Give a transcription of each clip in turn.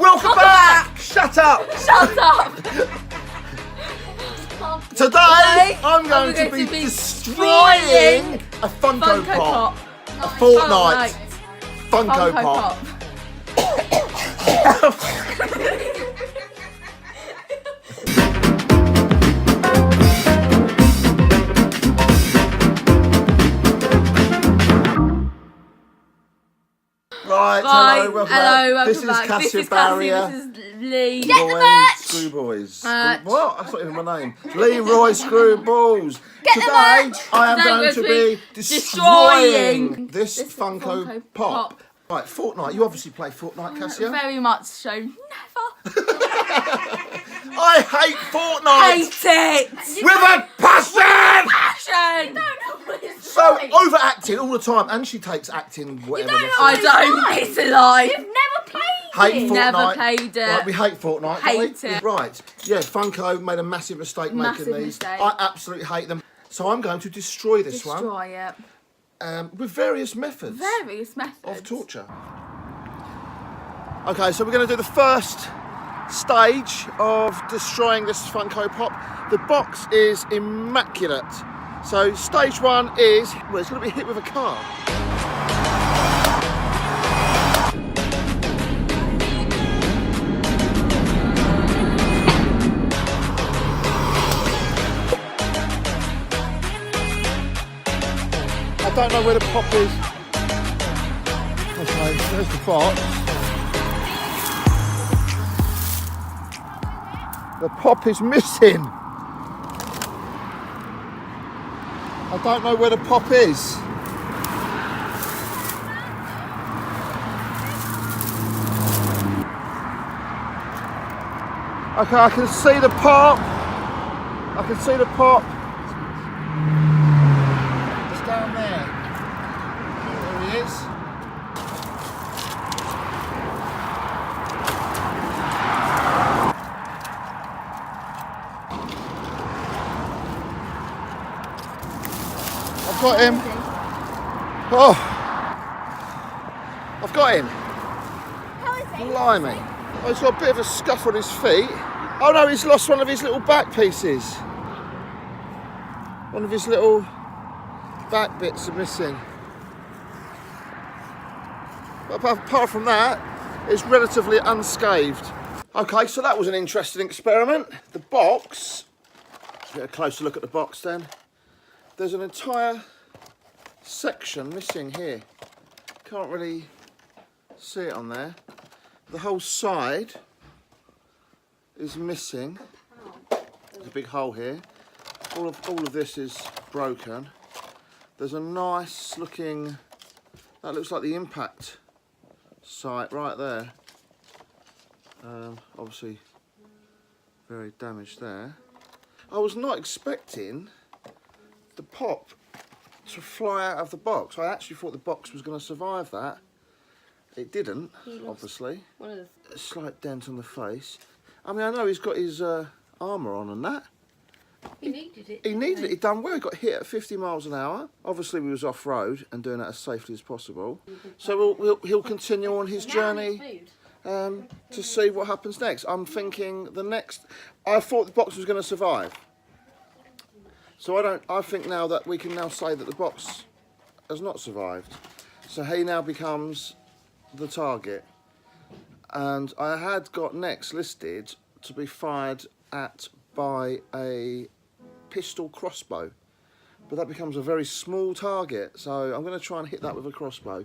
Welcome back! Shut up! Shut up! Today, I'm going to be destroying a Funko Pop. A Fortnite Funko Pop. Right, hello, welcome back. This is Abigail Barry. This is Lee. Get the merch! Screwboys. What? That's not even my name. Leroy Screwballs. Today, I am going to be destroying this Funko Pop. Right, Fortnite. You obviously play Fortnite, Cassia. Very much so. Never. I hate Fortnite. Hate it. With a passion. Passion. So overacting all the time, and she takes acting whatever. I don't. It's a lie. You've never played Hate it. Fortnite. Never played it. Right, we hate Fortnite. Hate don't we? it. Right. Yeah, Funko made a massive mistake making these. Mistake. I absolutely hate them. So I'm going to destroy this one. Destroy it. With various methods. Various methods. Of torture. Okay, so we're going to do the first stage of destroying this Funko Pop. The box is immaculate. So stage one is, well, it's going to be hit with a car. I don't know where the pop is. Okay, there's the box. The pop is missing. I don't know where the pop is. Okay, I can see the pop. I can see the pop. It's down there. There he is. I've got him. Oh, I've got him. How is it? Blimey. Oh, he's got a bit of a scuff on his feet. Oh no, he's lost one of his little back pieces. One of his little back bits are missing. But apart from that, it's relatively unscathed. Okay, so that was an interesting experiment. The box, let's get a closer look at the box then. There's an entire section missing here. Can't really see it on there. The whole side is missing. There's a big hole here. All of this is broken. There's a nice looking, that looks like the impact site right there. Obviously very damaged there. I was not expecting the pop to fly out of the box. I actually thought the box was going to survive that. It didn't, obviously. A slight dent on the face. I mean, I know he's got his armour on and that. He needed it. He needed it. He done well. He got hit at 50 miles an hour. Obviously, we was off road and doing that as safely as possible. So he'll continue on his journey to see what happens next. I'm thinking I thought the box was going to survive. So I think now that we can now say that the box has not survived. So he now becomes the target. And I had got next listed to be fired at by a pistol crossbow. But that becomes a very small target. So I'm going to try and hit that with a crossbow.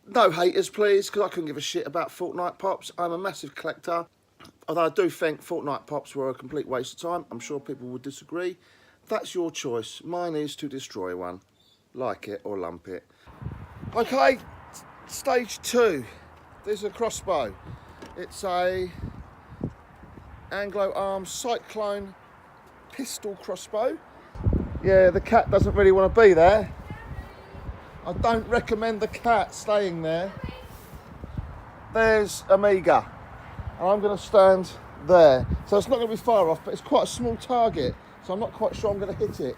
No haters, please, because I couldn't give a shit about Fortnite Pops. I'm a massive collector. Although I do think Fortnite Pops were a complete waste of time. I'm sure people would disagree. That's your choice. Mine is to destroy one. Like it or lump it. Okay, stage two. There's a crossbow. It's a Anglo-Arm Cyclone pistol crossbow. Yeah, the cat doesn't really want to be there. I don't recommend the cat staying there. There's Amiga. And I'm going to stand there. So it's not going to be far off, but it's quite a small target. So I'm not quite sure I'm going to hit it.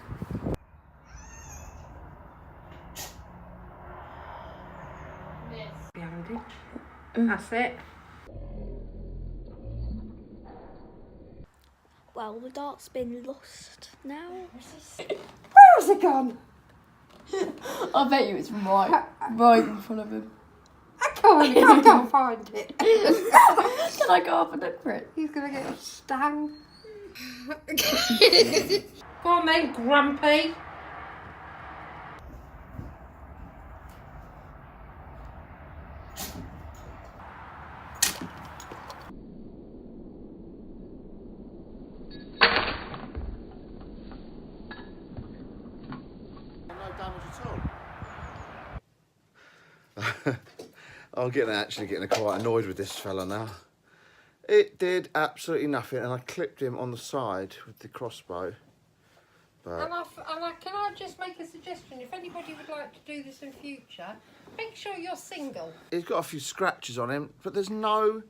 That's it. Well, the dart's been lost now. Where has it gone? I bet you it's right in front of him. I can't find it. Can I go up and look for it? He's gonna get a stung. Go on then, Grumpy. No damage at all. I'm actually getting quite annoyed with this fella now. It did absolutely nothing, and I clipped him on the side with the crossbow. But Can I just make a suggestion? If anybody would like to do this in future, make sure you're single. he's got a few scratches on him, but there's no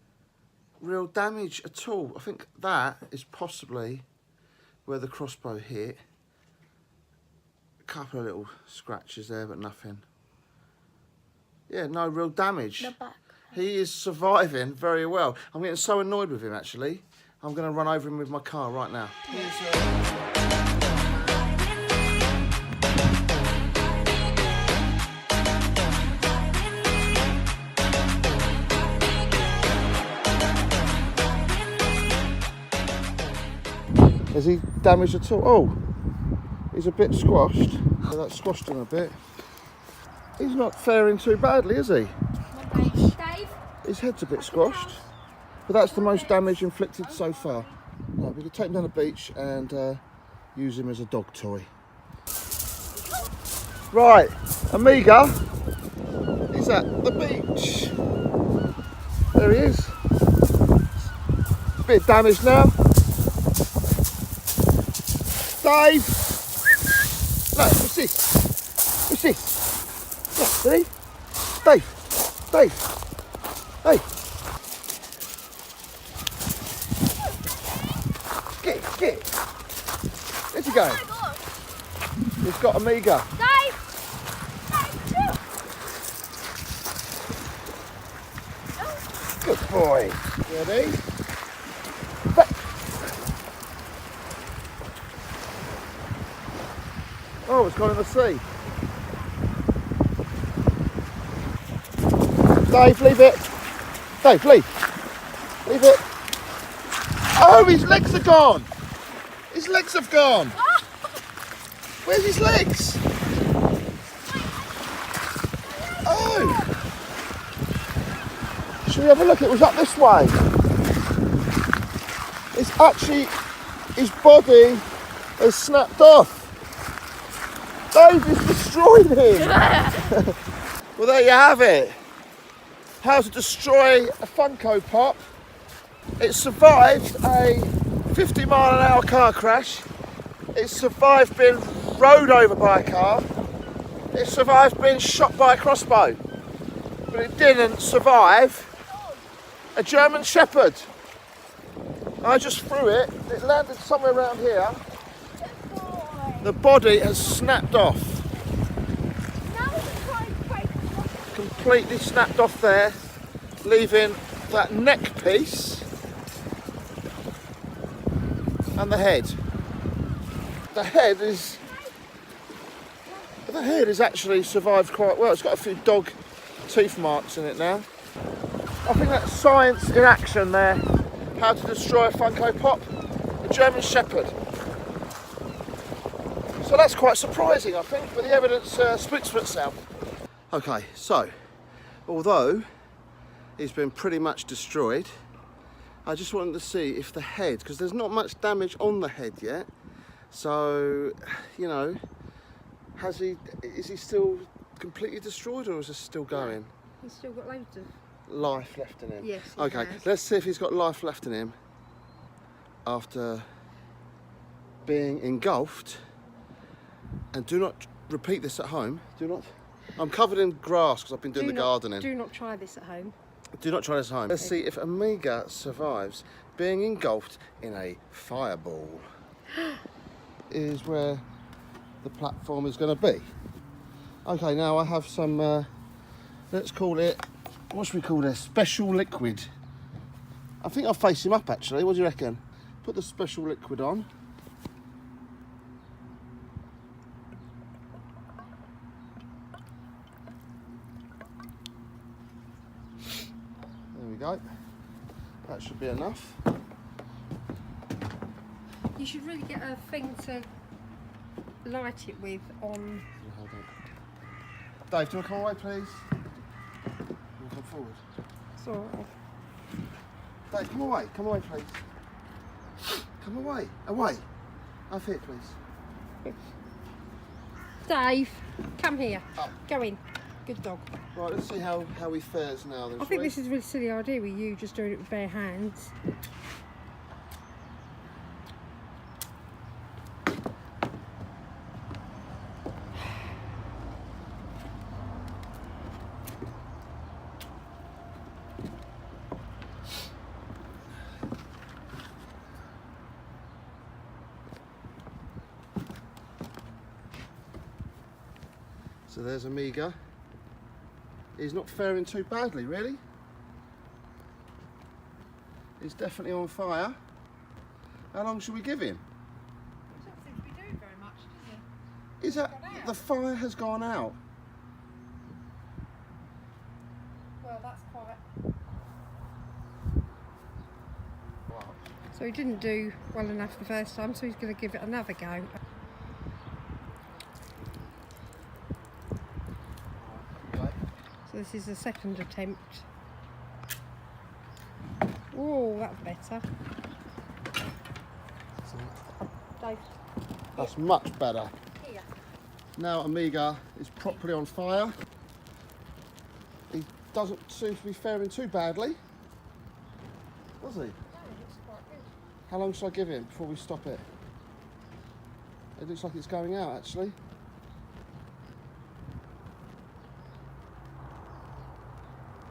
real damage at all. I think that is possibly where the crossbow hit. A couple of little scratches there, but nothing. Yeah, no real damage. The back. He is surviving very well. I'm getting so annoyed with him, actually. I'm going to run over him with my car right now. Is he damaged at all? Oh, he's a bit squashed. So that squashed him a bit. He's not faring too badly, is he? Dave? His head's a bit squashed, but that's the most damage inflicted so far. Right, we can take him down the beach and use him as a dog toy. Right, Amiga is at the beach. There he is. Bit damaged now. Dave! Look, what's this? What's this? Look, ready? Dave! Hey! Get! Where's he going? He's got Amiga. Dave! Good boy. Ready? Oh, it's gone in the sea. Dave, leave it. Dave, leave. Leave it. Oh, his legs are gone. His legs have gone. Where's his legs? Oh. Should we have a look? It was up this way. It's actually, his body has snapped off. Dave has destroyed him. Well, there you have it. How to destroy a Funko Pop. It survived a 50-mile-an-hour car crash. It survived being rode over by a car. It survived being shot by a crossbow. But it didn't survive a German Shepherd. I just threw it. It landed somewhere around here. The body has snapped off. Completely snapped off there, leaving that neck piece and the head. The head is actually survived quite well. It's got a few dog teeth marks in it now. I think that's science in action there. How to destroy a Funko Pop, a German Shepherd. So that's quite surprising, I think, but the evidence speaks for itself. Okay, so although he's been pretty much destroyed, I just wanted to see if the head, because there's not much damage on the head yet, so, you know, is he still completely destroyed, or is it still going? He's still got loads of Life left in him? Yes, he Okay, has. let's see if he's got life left in him after being engulfed. And do not repeat this at home. Do not. I'm covered in grass because I've been doing the gardening. Do not try this at home. Do not try this at home. Let's see if Amiga survives being engulfed in a fireball. Is where the platform is going to be. Okay, now I have some, let's call it, what should we call this? Special liquid. I think I'll face him up actually, what do you reckon? Put the special liquid on. There we go. That should be enough. You should really get a thing to light it with on. Hold on. Dave, do you want to come away, please? You come forward. It's all right. Dave, come away, please. Come away, Up here, please. Dave, come here. Up. Go in. Good dog. Right, let's see how he fares now then. I think this is a really silly idea with you just doing it with bare hands. So there's Amiga. He's not faring too badly, really. He's definitely on fire. How long should we give him? It doesn't seem to be doing very much, does it? Is that the fire has gone out? Well, that's quite. Wow. So he didn't do well enough the first time, so he's going to give it another go. Okay. So this is the second attempt. Oh, that's better. Dave, That's much better. here. Now Amiga is properly on fire. He doesn't seem to be faring too badly, does he? No, it looks quite good. How long should I give him before we stop it? It looks like it's going out, actually.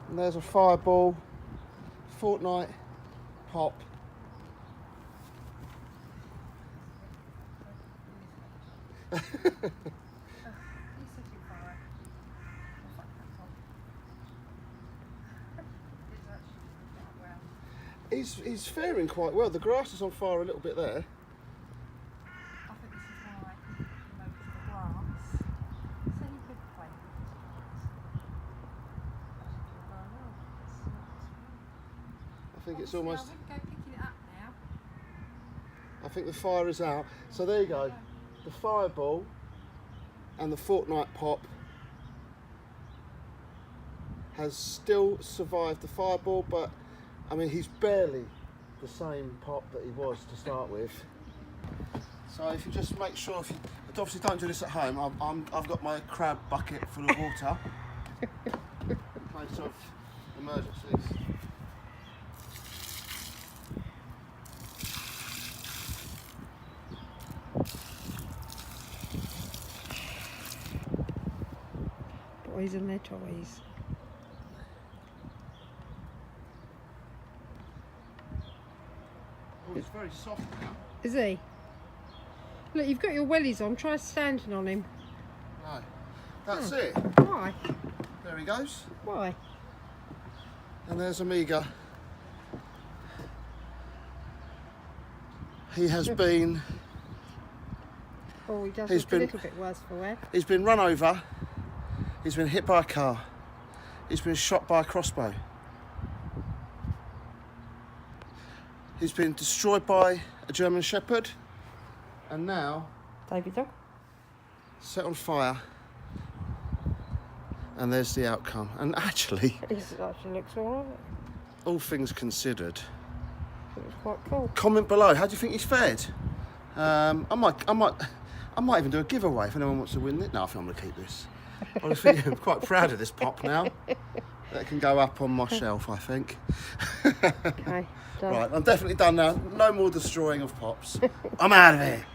And there's a fireball, Fortnite Pop. He's faring quite well. The grass is on fire a little bit there. I think this is why most of the grass. So you could play I think it's I almost. wouldn't go picking it up now. I think the fire is out. So there you go. The fireball and the Fortnite Pop has still survived the fireball, but I mean he's barely the same pop that he was to start with. So if you just make sure, if you obviously don't do this at home, I've got my crab bucket full of water in case of emergencies. Boys and their toys. Oh, it's very soft now. Is he? Look, you've got your wellies on. Try standing on him. No, that's it. Why? There he goes. Why? And there's Amiga. He has been. Oh, he does He's look been- a little bit worse for wear. He's been run over. He's been hit by a car. He's been shot by a crossbow. He's been destroyed by a German Shepherd. And now David dog. set on fire. And there's the outcome. And actually, It actually looks alright. all things considered, It was quite cool. comment below. How do you think he's fared? I might even do a giveaway if anyone wants to win it. No, I think I'm going to keep this. Honestly, I'm quite proud of this pop now. That can go up on my shelf, I think. Okay, done. Right, I'm definitely done now. No more destroying of pops. I'm out of here.